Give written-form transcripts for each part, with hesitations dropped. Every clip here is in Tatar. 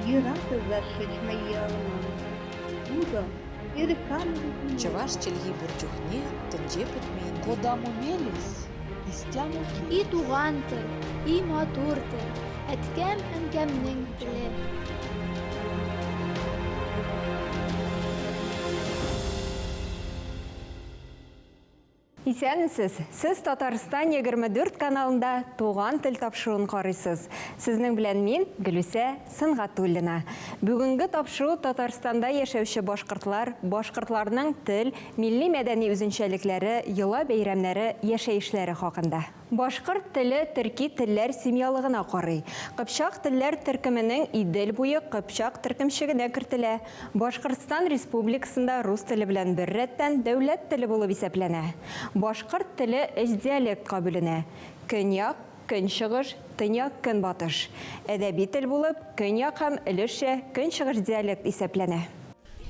и рады зашить мои алмазы. Буду и реками Чаваш челги бурчухне тенже путмейнде. Кодам умелись, истяну И туган тел, и матур тел, әткәм әнкәмнең теле. Исәнсез, сіз Татарстан 24 каналында туган тел тапшыруын карыйсыз. Сезнең белән мин, Гөлүсә Сынгатуллина. Бүгенге тапшыру Татарстанда яшәүче башкортларның тел, милли мәдәни үзенчәлекләре, йола бәйрәмнәре, яшәешләре хакында. Башкорт теле төрки телләр семьялыгына карый. Кыпчак телләр төркеменең Идел буе Кыпчак төркемчегенә кертелә. Башкортстан Республикасында рус теле белән бер рәттән дәүләт теле булып исәпләнә. Башкорт теле 3 диалектка бүленә. Көньяк, көнчыгыш, төньяк, көнбатыш. Әдәби тел булып, көньяк һәм өлешчә көнчыгыш диалект исәпләнә.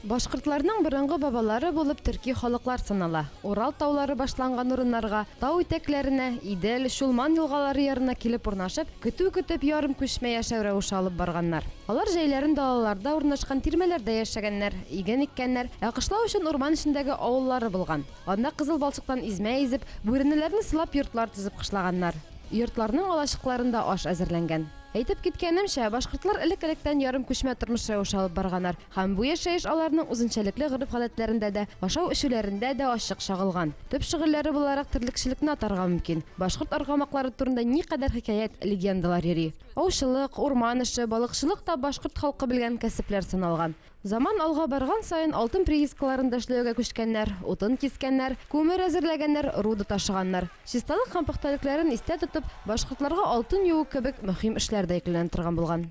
Башкортларның борынгы бабалары булып төрки халыклар санала. Урал таулары башланган урыннарга, тау итәкләренә, Идел, Шулман елгалары ярына килеп урнашып, көтеп ярым күчмә яшәү рәвеше алып барганнар. Алар җәйләрен далаларда урнашкан тирмәләрдә яшәгәннәр, иген иккәннәр, кышлау өчен урман ичендәге авыллары булган. Анда кызыл балчыктан измә изеп, бүренеләрне сылап йортлар төзеп кышлаганнар. Йортларның алашыкларында аш әзерләнгән. Әйтеп киткәнемчә, башкортлар элек-электән ярым күчмә тормыш рәвеше алып барганнар. Һәм бу яшәеш аларның үзенчәлекле гореф-гадәтләрендә дә, ашау-эчүләрендә дә ачык чагылган. Төп шөгыльләре буларак терлекчелекне атарга мөмкин. Башкорт аргамаклары турында никадәр хикаят, легендалар йөри. Аучылык, урман эше, балыкчылык та башкорт халкы белгән кәсепләр саналган. Заман алга барган саен алтын приискаларында эшләүгә күчкәннәр, утын кискәннәр, күмер әзерләгәннәр, руды ташыганнар. Чисталык һәм пөхтәлекләрен истә тотып, башкортларга алтын юу кебек мөһим эшләрдә икеләнеп торган булган.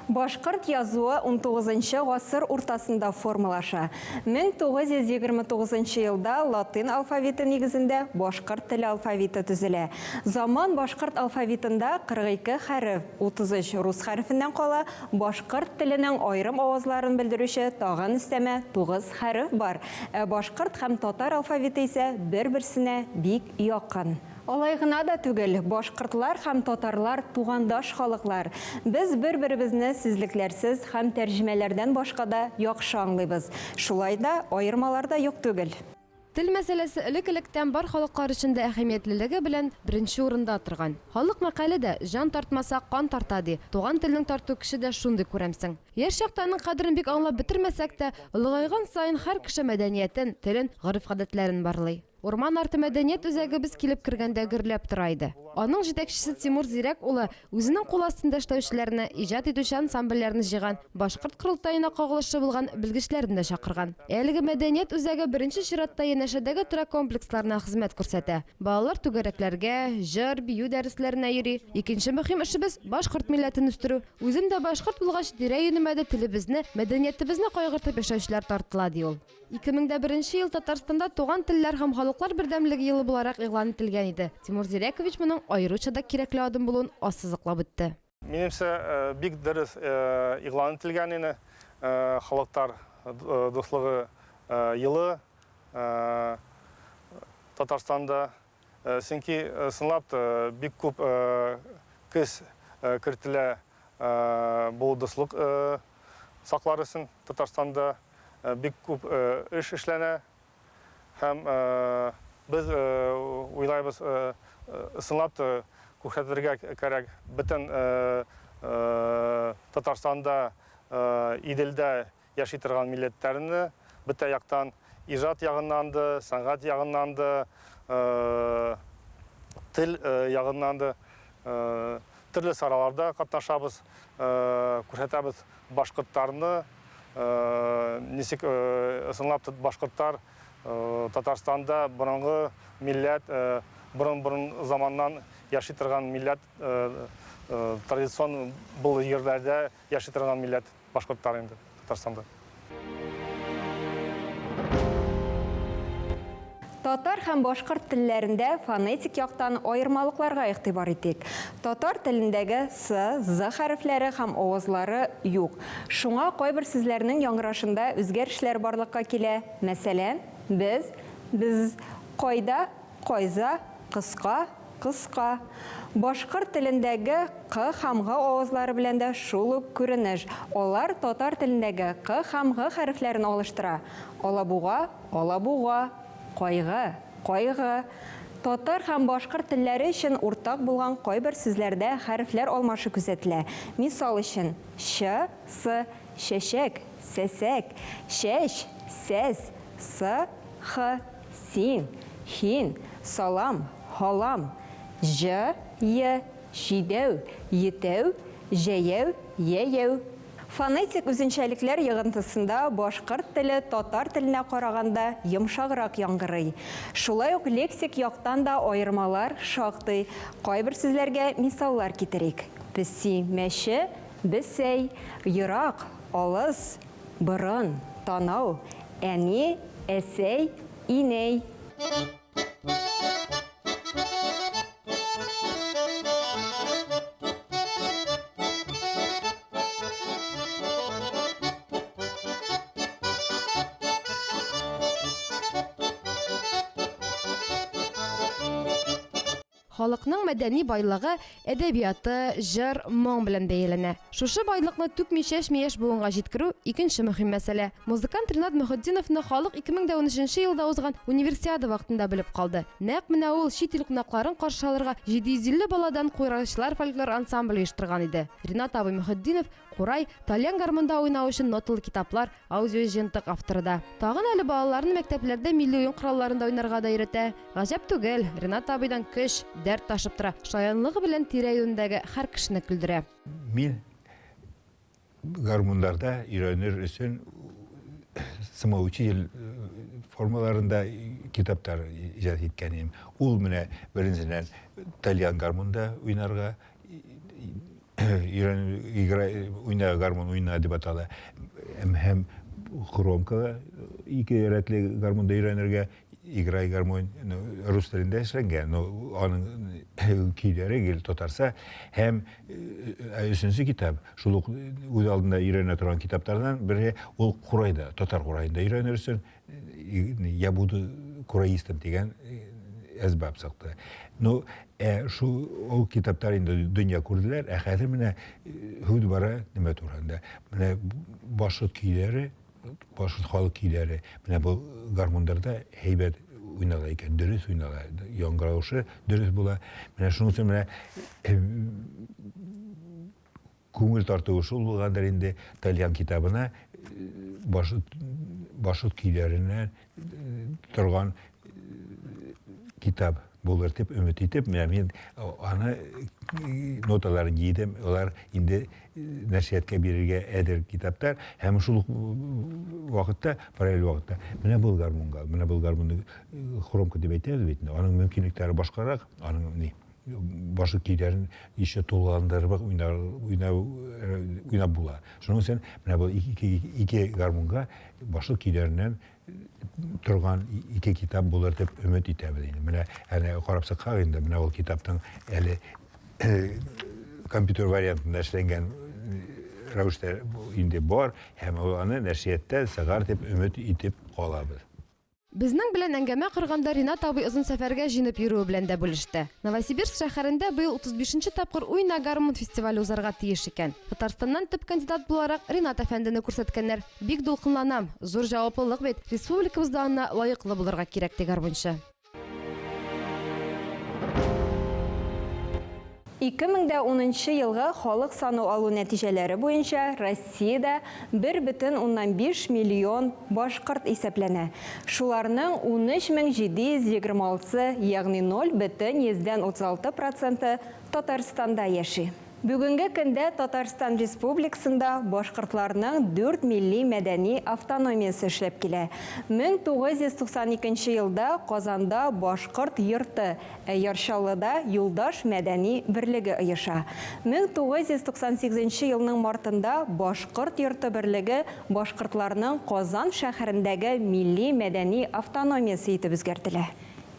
Башкорт язуы 19-нчы гасыр уртасында формалаша. 1929 елда латин алфавиты нигезендә башкорт теле алфавиты төзелә. Заман башкорт алфавитында 42 хәреф, 33 рус хәрефеннән кала, башкорт теленең аерым авазларын белдерүче тагын өстәмә 9 хәреф бар. Башкорт һәм татар алфавиты исә бер-берсенә бик якын. Алай гына да түгел, башкортлар һәм татарлар тугандаш халыклар. Без бер-беребезне сүзлекләрсез һәм тәрҗемәләрдән башка да яхшы аңлыйбыз. Шулай да аермалар да юк түгел. Тел мәсьәләсе элек-электән бар халыклар өчен дә әһәмиятлелеге белән беренче урында торган. Халык мәкаләдә җан тартмаса кан тарта ди. Туган телнең тарту кеше дә шундый күрәмсең. Яшь чактаның кадерен бик аңлап бетермәсәк тә, улгайган саен һәр кеше мәдәниятен, телен, гореф-гадәтләрен барлый. Урман арты мәдәният үзәге без килеп кергәндә гөрләп тора иде. Аның җитәкчесе Тимур Зирәк улы үзенең кул астында эшләүчеләрне, иҗат итүче ансамбльләрне җыйган, башкорт корылтаена кагылышлы булган белгечләрне дә чакырган. Әлеге мәдәният үзәге беренче чиратта янәшәдәге тора комплексларына хезмәт күрсәтә. Балалар түгәрәкләргә, җыр, бию дәресләренә йөри. Икенче мөһим эшебез башкорт милләтен үстерү. Үзем дә башкорт булгач, тирә-юнемәдә телебезне, мәдәниятебезне кайгыртып яшәүчеләр тартыла ди ул. 2001 ел Татарстанда туган телләр һәм халыклар бердәмлеге елы буларак игълан ителгән иде. Тимур Зирәкович моның аеруча да кирәкле адым булуын ассызыклап үтте. Минемчә, бик дөрес игълан ителгән иде. Халыклар дуслыгы елы Татарстанда, чөнки сынлап бик күп көз кертелә бу дуслык саклар өчен Татарстанда бик күп эш эшләнә. Һәм без уйлайбыз, сынлап күрсәтергә кирәк бөтен Татарстанда, Иделдә яши торган милләтләрне, бөтә яктан иҗат ягыннан да, сәнгать ягыннан да, тел ягыннан да төрле сараларда катнашабыз, күрсәтәбез башкортларны, ничек сынлап башкортлар Татарстанда борынгы милләт, борын заманнан яши торган милләт, традицион бул җирләрдә яши торган милләт башкортлар инде Татарстанда. Татар һәм башкорт телләрендә фонетик яктан аермалыкларга игътибар итик. Татар телендәге с, з хәрефләре һәм авазлары юк. Шуңа кайбер сүзләрнең яңгырашында үзгәрешләр барлыкка килә. Мәсәлән, без, кайда, кайза, кыска, кыска. Башкорт телендәге q һәм г авызлары белән дә шул ук күренеш. Алар татар телендәге q һәм г хәрефләрен алыштыра. Алабуга, алабуга, кайгы, кайгы. Татар һәм башкорт телләре өчен уртак булган кайбер сүзләрдә хәрефләр алмашы күзәтелә. Мисал өчен, ш, с, шәшәк, сәсәк, шәш, сәс, с, х, син, хин, салам, халам, ж, е, шидәү, етәү, җәяү, яяү. Фонетик үзенчәлекләр йыгынтысында башкорт теле татар теленә караганда йомшаграк яңгырый. Шулай ук лексик яктан да аермалар шактый. Кайбер сүзләргә мисаллар китерик. Песи, мәше, бесәй, ерак, алыс, борын, танау, әни, әсәй, инәй. Халыкның мәдәни байлыгы, әдәбияты, җыр, моң белән бәяләнә. Шушы байлыкны түкми-чәчми яшь буынга җиткерү икенче мөһим мәсьәлә. Музыкант Ринат Мөхетдиновны халык 2013 елда узган Универсиада вакытында белеп калды. Нәкъ менә ул чит ил кунакларын каршы алырга 750 баладан куйрачлар фольклор ансамбле оештырган иде. Ринат абый Мөхетдинов Курай, тальян гармунда уйнау өчен ноталы китаплар, аудио җыентык авторы да. Тагын әле балаларны мәктәпләрдә милли уен коралларында уйнарга да өйрәтә. Гаҗәп түгел, Ринат абыйдан көч, дәрт ташып тора. Шаянлыгы белән тирә-юньдәге һәр кешене көлдерә. Мин гармундарда өйрәнер өчен самоучитель формаларында китаптар иҗат иткәнем. Ул менә беренчедән тальян гармунда уйнарга уйна гармон уйна дип атала. Һәм хромкага ике рәтле гармонда өйрәнергә играй гармон рус телендә эшләнгән. Аның көйләре гел татарса һәм өченче китап шул ук үз алдында өйрәнә торган китаптардан бире ул Курайда, татар Курайында өйрәнер өчен я буду кураистом дигән әсбаб сакты. Ну, шу ул китаптар инде дөнья күрделәр, ә хәзер менә һүд бара нимә турында. Менә башыт көйләре, башыт халык көйләре, менә бу гармондарда һәйбәт уйнала икән, дөрес уйнала, яңгыраушы дөрес була. Менә шуның өчен менә күңел тартуы шул булгандыр инде тальян китабына башыт көйләреннән торган китап булыр дип өмет итеп, мен аны ноталарын җыйдым, алар инде нәшрияткә бирергә әзер китаптар, һәм шул вакытта, параллель вакытта, менә бу гармонны хромка дип әйтәбез бит, аның мөмкинлекләре башкарак, аның башы көйләрен ише тулгандырып уйнап була. Шуның өчен менә бу ике гармонга башы көйләреннән торган ике китап булыр дип өмет итәбез. Менә әнә карап сакка инде менә ул китаптың әле компьютер вариантында эшләнгән рәвештә инде бар, һәм аны нәшрияттә сыгар дип өмет итеп калабыз. Безнең белән әңгәмә кырганда Ринат абый озын сәфәргә җинеп йөрүе белән дә бүлеште. Новосибирск шәһәрендә быел 35-нче тапкыр Уйна гармон фестивале узарга тиеш икән. Татарстаннан төп кандидат буларак Ринат әфәндене күрсәткәннәр. Бик дулкынланам. Зур җаваплылык бит. Республикабызда аны лаеклы булырга кирәк ди гармончы. 2010 елгы халык саны алу нәтиҗәләре буенча Россиядә 1,5 миллион башкорт исәпләнә. Шуларның 13726, ягъни 0,36% Татарстанда яши. Бүгенге көндә Татарстан Республикасында башкортларның 4 милли мәдәни автономиясе эшләп килә. 1992 елда Казанда башкорт йорты, Яршаллыда Юлдаш мәдәни берлеге оеша. 1998 елның мартында башкорт йорты берлеге башкортларның Казан шәһәрендәге милли мәдәни автономиясе итеп үзгәртелә.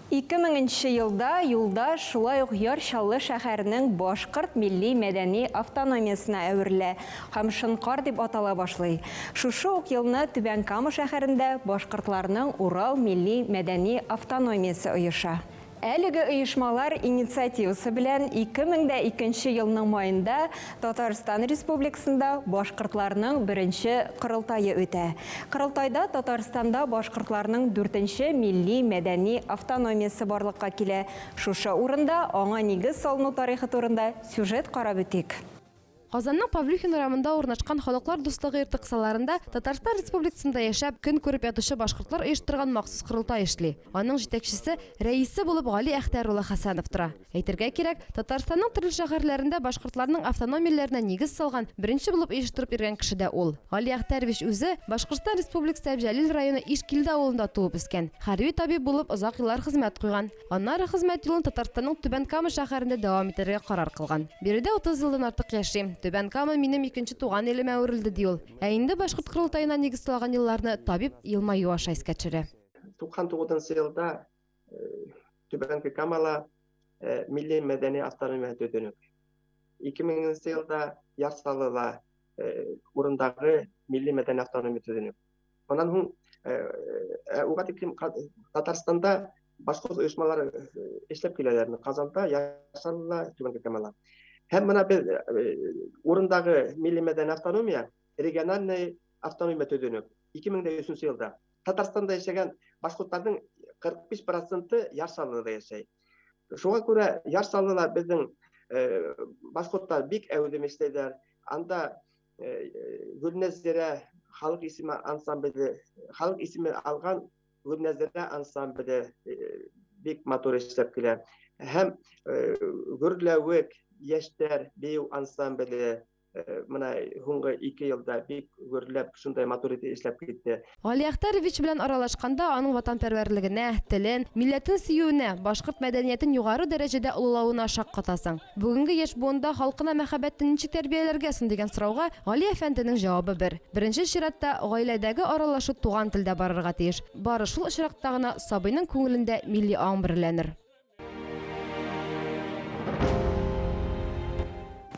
2000 елда Юлдаш шулай ук Яршаллы шәһәренең башкорт милли мәдәни автономиясына әверелә һәм Шынкар дип атала башлый. Шушы ук елны Түбән Кама шәһәрендә башкортларның Урал милли мәдәни автономиясе оеша. Әлеге оешмалар инициативасы белән 2002 елның майында Татарстан Республикасында башкортларның беренче кырылтайы үтә. Кырылтайда Татарстанда башкортларның 4-нче милли мәдәни автономиясе барлыкка килә. Шушы урында аңа нигез салыну тарихы турында сюжет карап үтик. Казанның Павлюхин районында урнашкан халыклар дуслыгы йорты-кысаларында Татарстан Республикасында яшәп көн күреп ятучы башкортлар оештырган махсус кырылтай эшли. Аның җитәкчесе, рәисе булып Гали Әхтәр улы Хәсәнов тора. Әйтергә кирәк, Татарстанның төрле шәһәрләрендә башкортларның автономияләренә нигез салган беренче булып оештырып йөргән кеше дә ул. Гали Әхтәрович үзе Башкортстан Республикасы Әбҗәлил районы Ишкилдә авылында туып үскән. Хәрби табиб булып озак еллар хезмәт куйган. Аннары хезмәт юлын Татарстанның Түбән Кама шәһәрендә дәвам итәргә карар кылган. Биредә 30 елдан артык яши. Түбән Кама минем икенче туган елемә әверелде ди ул. Ә инде башкорт кырылтаена нигез салган елларны табиб елмаю аша искә төшерә. 99 елда Түбән Камала милли мәдәни автономия төзенү. 2000 елда Ярсалыла урындагы милли мәдәни автономия төзенү. Аннан һуң Татарстанда башка оешмалар эшләп киләләр. Казанда Ярсалыла, Түбән Камала. Һәм менә без урындагы милли мәдәни автономия, региональный автономия төзенү. 2003 елда Татарстанда яшәгән башкортларның 45% Ярсалыда яшәй. Шуңа күрә Ярсалыда безнең башкортлар бик әүдем эшләйләр. Анда Гөлнәзирә халык исеме ансамбле, халык исеме алган Гөлнәзирә ансамбле бик матур эшләп килә. Һәм Гөрләвек яшьтәр бию ансамбле менә һуңгы 2 елда бик гөрләп шундай матур итеп эшләп китте. Гали Әхтәрович белән аралашканда аның ватанпәрвәрлегенә, телен, милләтен сөюенә, башкорт мәдәниятен югары дәрәҗәдә уллауына шак катасың. Бүгенге яшь буында халкына мәхәббәтне ничек тәрбияләргәсен дигән сорауга Гали әфәнденең җавабы бер. Беренче чиратта гаиләдәге аралашу туган телдә барырга тиеш. Бары шул очракта гына сабыйның күңелендә милли аң берләнер.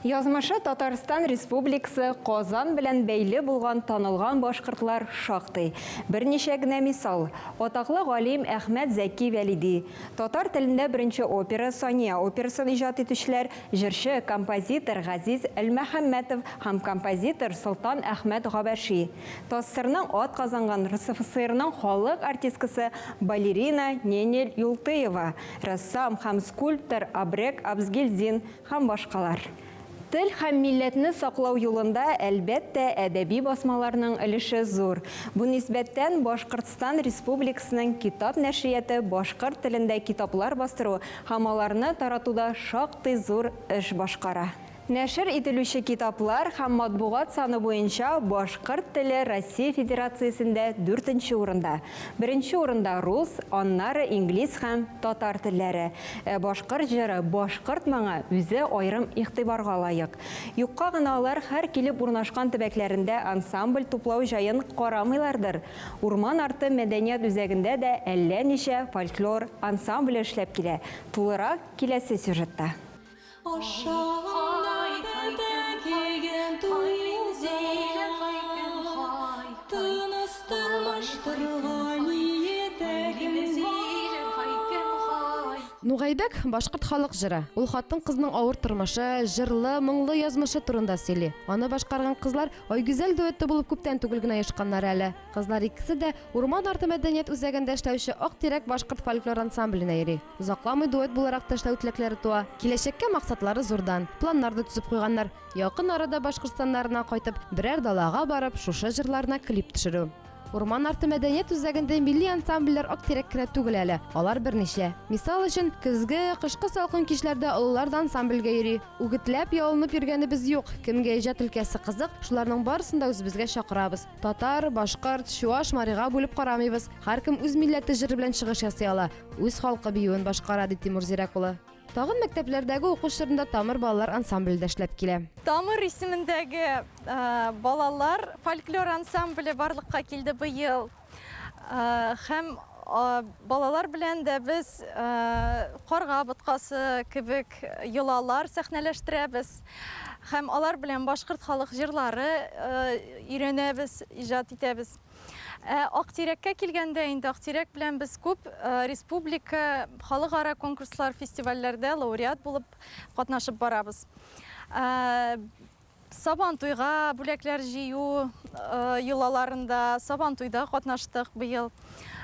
Язмышы Татарстан Республикасы Казан белән бәйле булган танылган башкортлар шактый. Берничә генә мисал. Атаклы галим Әхмәт Зәки Вәлиди. Татар телендә беренче опера Сания операсын иҗат итүчеләр җырчы, композитор Газиз Әлмәхәммәтов һәм композитор Солтан Әхмәт Габаши. ТАССРның ат казанган РСФСРның халык артисткасы балерина Ненел Юлтыева, рәссам һәм скульптор Абрек Абзгелдин һәм башкалар. Тел һәм милләтне саклау юлында әлбәттә әдәби басмаларның өлеше зур. Бу нисбәттән Башкортстан Республикасының китап нәшрияты башкорт телендә китаплар бастыру һәм аларны таратуда шактый зур эш башкара. Нәшр ителүче китаплар һәм матбугат саны буенча башкорт теле Россия Федерациясендә 4-нче урында. Беренче урында рус, аннары инглиз һәм татар телләре. Башкорт җыры, башкорт моңы үзе аерым игътибарга лаек. Юкка гына алар һәр килеп урнашкан төбәкләрендә ансамбль туплау җаен карамыйлардыр. Урман арты мәдәният үзәгендә дә әллә ничә фольклор ансамбль эшләп килә. Тулырак киләсе сюжетта. Нугайбәк башкорт халык җыры. Ул хатын кызның авыр тормышы, җырлы, моңлы язмышы турында сөйли. Аны башкарган кызлар Айгүзәл дуэты булып күптән түгел генә яшканнар әле. Кызлар икесе дә Урман арты мәдәният үзәгендә эшләүче Актирәк башкорт фольклор ансамбленә йөри. Узакламый дуэт буларак та эшләү теләкләре туа. Киләчәккә максатлары зурдан. Планнарны төзеп куйганнар. Якын арада Башкортстаннарына кайтып, берәр далага барып, шушы җырларына клип төшерү. Урман арты мәдәният үзәгендә милли ансамбльләр Актирәк кенә түгел әле. Алар берничә. Мисал өчен, көзге, кышкы салкын кичләрдә олылар ансамбльгә йөри. Үгетләп ялынып йөргәнебез юк. Кемгә иҗат өлкәсе кызык, шуларның барысын да үзебезгә чакырабыз. Татар, башкорт, чуаш, марига бүлеп карамыйбыз. Һәркем үз милләте җыры белән чыгыш ясый ала. Үз халкы биюен башкара, ди Тимур Зирәк улы. Тагын мәктәпләрдәге укучыларында Тамыр балалар ансамбльдә эшләп килә. Тамыр исемендәге балалар фольклор ансамбле барлыкка килде быел. Һәм балалар белән дә без карга боткасы кебек йолалар сәхнәләштерәбез. Һәм алар белән башкорт халык җырлары өйрәнәбез, иҗат итәбез. Актирәккә килгәндә инде Актирәк белән без күп республика, халыкара конкурслар, фестивальләрдә лауреат булып катнашып барабыз. Сабантуйга бүләкләр җыю йолаларында, Сабантуйда катнаштык быел.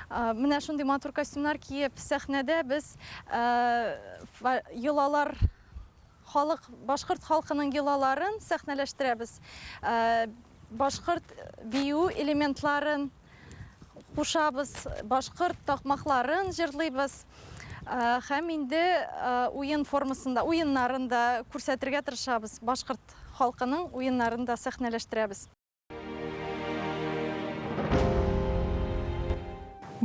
Менә шундый матур костюмнар киеп, сәхнәдә без йолалар, башкорт халкының йолаларын сәхнәләштерәбез. Башкорт бию элементларын кушабыз, башкорт такмакларын җырлыйбыз. Һәм инде уен формасында, уеннарында күрсәтергә тырышабыз. Башкорт халкының уеннарында сәхнәләштерәбез.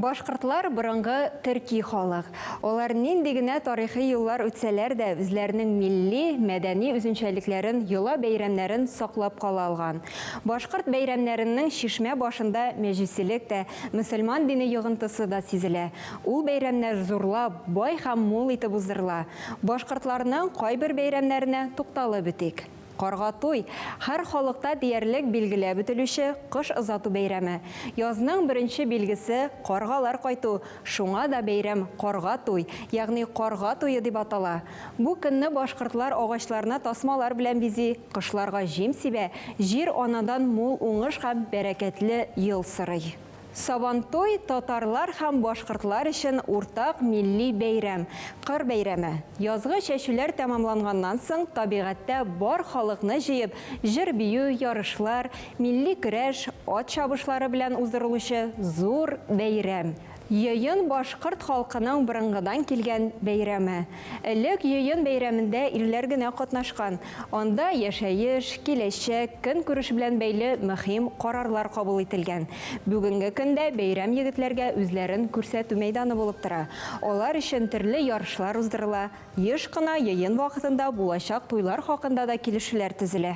Башкортлар борынгы төрки халык. Олар нинди генә тарихи юллар үтсәләр дә, үзләренең милли, мәдәни үзенчәлекләрен, йола бәйрәмнәрен саклап кала алган. Башкорт бәйрәмнәренең Шишмә башында мәҗүсилек тә, мөселман дине йогынтысы да сизелә. Ул бәйрәмнәр зурлап, бай һәм мул итеп уздырыла. Башкортларның кайбер бәйрәмнәренә тукталып үтик. Каргатуй һәр халыкта диярлек билгеләп үтелүче кыш озату бәйрәме. Язның беренче билгесе каргалар кайту. Шуңа да бәйрәм Каргатуй, ягъни карга туе дип атала. Бу көнне башкортлар агачларына тасмалар белән бизи, кышларга җим сибә, җир анадан мул уңыш һәм бәрәкәтле ел сырый. Сабантуй татарлар һәм башкортлар өчен уртак милли бәйрәм, кыр бәйрәме. Язгы чәчүләр тәмамланганнан соң табигатьтә бар халыкны җыеп, җыр бию, ярышлар, милли көрәш, ат чабышлары белән уздырылучы зур бәйрәм. Йыйын башкорт халкының борынгыдан килгән бәйрәме. Элек йыйын бәйрәмендә ирләр генә катнашкан. Анда яшәеш, киләчәк, көн күреш белән бәйле мөһим карарлар кабул ителгән. Бүгенге көндә бәйрәм егетләргә үзләрен күрсәтү мәйданы булып тора. Алар өчен төрле ярышлар уздырыла. Еш кына йыйын вакытында булачак туйлар хакында да килешүләр төзелә.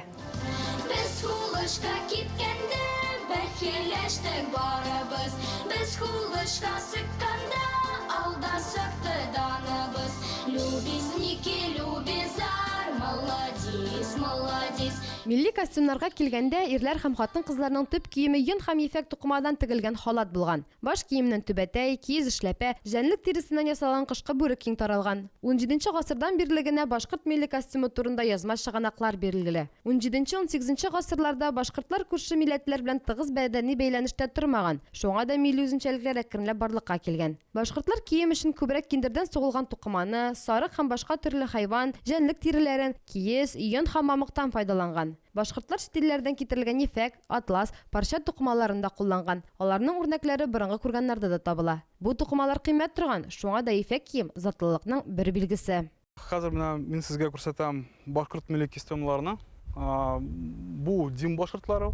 Без хулышка киткәндә, бәхиләштек барыбыз. Без хулышка сыкканда, алда сыкты даныбыз. Любезники, любезар, молодец, молодец. Милли костюмнарга килгәндә ирләр һәм хатын-кызларның төп киеме йон һәм ефәк тукымадан тегелгән халат булган. Баш киеменнән түбәтәй, киез эшләпә, җәнлек тиресеннән ясалган кышкы бүрек киң таралган. 17нче гасырдан бирле генә башкорт милли костюмы турында язма чыганаклар бирелгән. 17-18 гасырларда башкортлар күрше милләтләр белән тыгыз бәдәни бәйләнештә тормаган. Шуңа да милли үзенчәлекләр әкренләп барлыкка килгән. Башкортлар кием өчен күбрәк киндердән сугылган тукыманы, сарык һәм башка төрле хайван, җәнлек тиреләрен, киез, йон һәм мамыктан файдаланган. Башкортлар чит илләрдән китерелгән ефәк, атлас, парча тукымаларын да кулланган. Аларның үрнәкләре борынгы күргәннәрдә дә табыла. Бу тукымалар кыйммәт торган, шуңа да ефәк кием затлылыкның бер билгесе. Хәзер мин сезгә күрсәтәм башкорт милли костюмларны. Бу Дим башкортлары,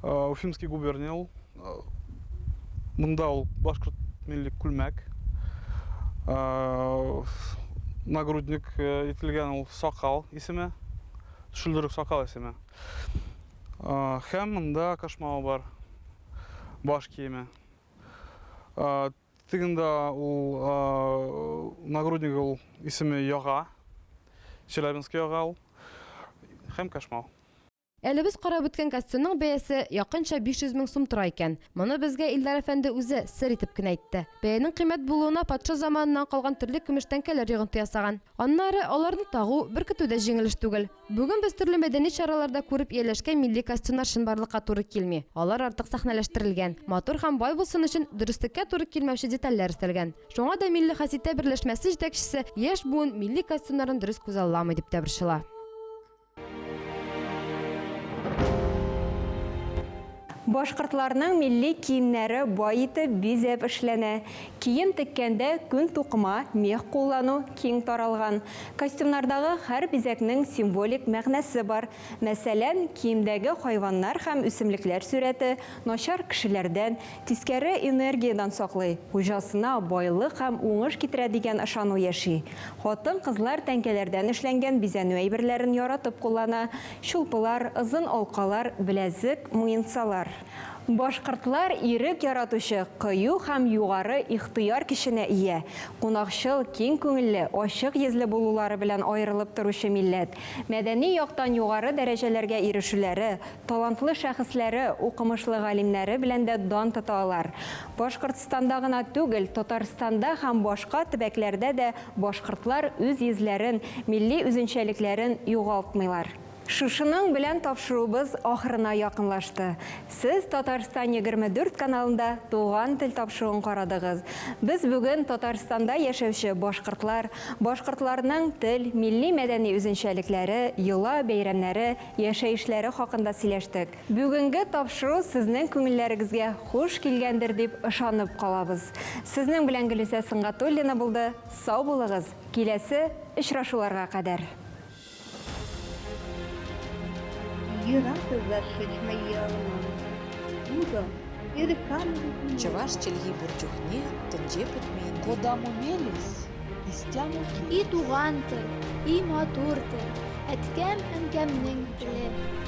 Уфимский губерния. Монда ул башкорт милли күлмәк. Нагрудник ителгән ул сакал исеме. Шулдырык сакал исеме. Һәм монда кашмау бар. Баш киеме. Тегендә ул нагрудник ул исеме Яга. Челябинский Яга ул. Һәм кашмау. Әле без карап үткән костюмның бәясе якынча 500 мең сум тора икән. Моны безгә Илдар әфәнде үзе сер итеп кенә әйтте. Бәянең кыйммәт булуына патша заманыннан калган төрле көмеш тәңкәләр йогынты ясаган. Аннары аларны тагу бер көтүдә җиңелеш түгел. Бүген без төрле мәдәни чараларда күреп ияләшкән милли костюмнар чынбарлыкка туры килми. Алар артык сәхнәләштерелгән. Матур һәм бай булсын өчен дөреслеккә туры килмәүче детальләр өстәлгән. Шуңа да милли хәситә берләшмәсе җитәкчесе яшь буын милли костюмнарын дөрес күз алламый дип тә борчыла. Башкортларның милли киемнәре бай итеп бизәп эшләнә. Кием теккәндә күн тукыма, мех куллану киң таралган. Костюмнардагы һәр бизәкнең символик мәгънәсе бар. Мәсәлән, киемдәге хайваннар һәм үсемлекләр сурәте начар кешеләрдән, тискәре энергиядан саклый, хуҗасына байлык һәм уңыш китерә дигән ышану яши. Хатын-кызлар тәңкәләрдән эшләнгән бизәнү әйберләрен яратып куллана. Чулпылар, озын алкалар, беләзек, муенсалар. Башкортлар ирек яратучы, кыю һәм югары ихтыяр кешенә ия. Кунакчыл, киң күңелле, ачык йөзле булулары белән аерылып торучы милләт. Мәдәни яктан югары дәрәҗәләргә ирешүләре, талантлы шәхесләре, укымышлы галимнәре белән дә дан тота алар. Башкортстанда гына түгел, Татарстанда һәм башка төбәкләрдә дә башкортлар үз йөзләрен, милли үзенчәлекләрен югалтмыйлар. Шушының белән тапшырубыз ахырына якынлашты. Сез Татарстан 24 каналында туган тел тапшыруын карадыгыз. Без бүген Татарстанда яшәүче башкортлар, башкортларның тел, милли мәдәни үзенчәлекләре, йола бәйрәмнәре, яшәешләре хакында сөйләштек. Бүгенге тапшыру сезнең күңелләрегезгә хуш килгәндер дип ышанып калабыз. Сезнең белән Гөлүсә Сыңгатуллина булды. Сау булыгыз. Киләсе очрашуларга кадәр. Зашить мои алманы. Ну-ка, перекалывай. Чуваш челги бурчухне тенже путмейнде. Кодаму мелис, истяму И туган тел, и матур тел, әткәм әнкәмнең теле.